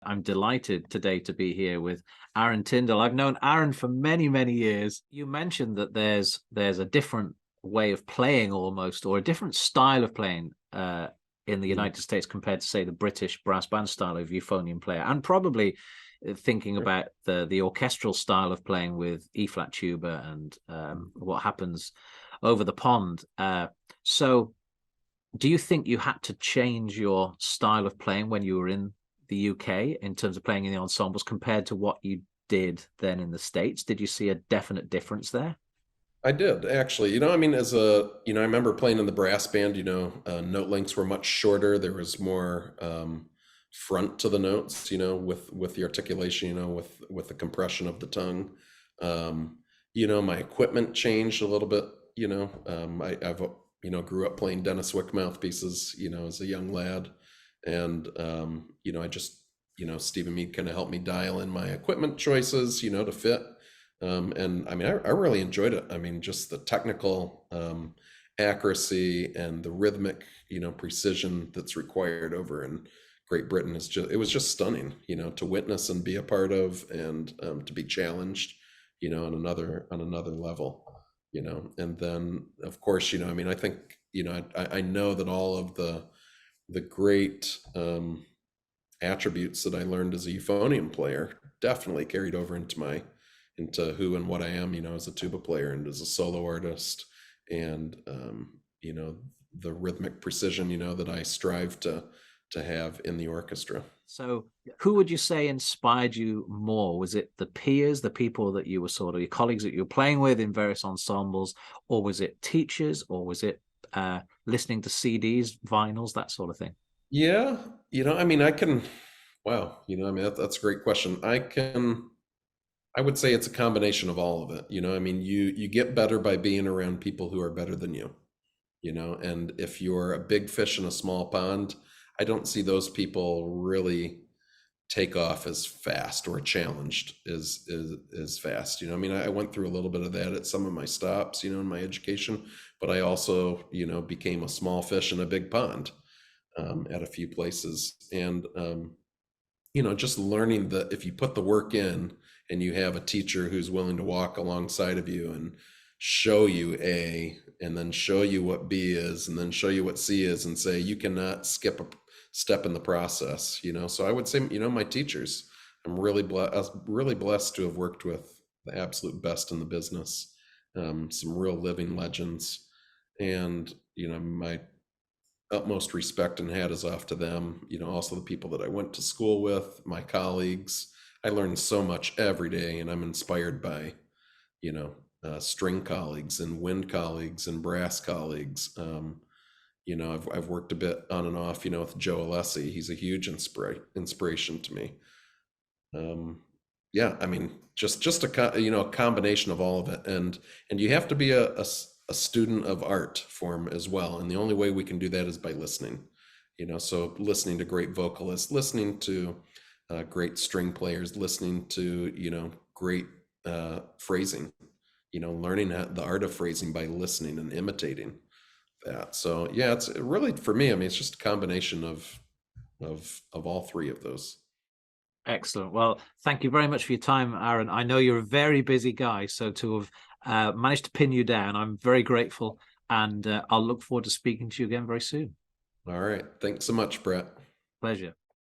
I'm delighted today to be here with Aaron Tindall. I've known Aaron for many, many years. You mentioned that there's a different way of playing almost, or a different style of playing in the Mhm. United States compared to, say, the British brass band style of euphonium player, and probably thinking Sure. about the orchestral style of playing with E flat tuba and Mhm. what happens over the pond. So do you think you had to change your style of playing when you were in the UK in terms of playing in the ensembles compared to what you did then in the States? Did you see a definite difference there? I did actually. I mean, I remember playing in the brass band. Note lengths were much shorter. There was more front to the notes. With the articulation. With the compression of the tongue. My equipment changed a little bit. I've grew up playing Dennis Wick mouthpieces. As a young lad, and I just Stephen Mead kind of helped me dial in my equipment choices. To fit. And I mean, I really enjoyed it. I mean, just the technical accuracy and the rhythmic, precision that's required over in Great Britain it was just stunning, to witness and be a part of, and to be challenged, on another level, and then of course, I mean, I think, I know that all of the great attributes that I learned as a euphonium player definitely carried over into who and what I am, as a tuba player and as a solo artist, and the rhythmic precision, that I strive to have in the orchestra. So, who would you say inspired you more? Was it the peers, the people that you were sort of your colleagues that you were playing with in various ensembles, or was it teachers, or was it listening to CDs, vinyls, that sort of thing? Yeah, I mean, wow, I mean, that's a great question. I would say it's a combination of all of it. I mean, you get better by being around people who are better than you. And if you're a big fish in a small pond, I don't see those people really take off as fast or challenged as fast. I mean, I went through a little bit of that at some of my stops, in my education, but I also, became a small fish in a big pond at a few places. And just learning that if you put the work in and you have a teacher who's willing to walk alongside of you and show you A, and then show you what B is, and then show you what C is, and say you cannot skip a step in the process. So I would say, my teachers, I'm really blessed to have worked with the absolute best in the business, some real living legends, and my utmost respect and hat is off to them. Also the people that I went to school with, my colleagues. I learn so much every day, and I'm inspired by, string colleagues and wind colleagues and brass colleagues. I've worked a bit on and off, with Joe Alessi. He's a huge inspiration to me. Yeah, I mean, just a combination of all of it, and you have to be a student of art form as well, and the only way we can do that is by listening. So listening to great vocalists, listening to great string players, listening to great phrasing. Learning the art of phrasing by listening and imitating that. So yeah, it's really, for me, I mean, it's just a combination of all three of those. Excellent. Well, thank you very much for your time, Aaron. I know you're a very busy guy, so to have managed to pin you down, I'm very grateful, and I'll look forward to speaking to you again very soon. All right. Thanks so much, Brett. Pleasure.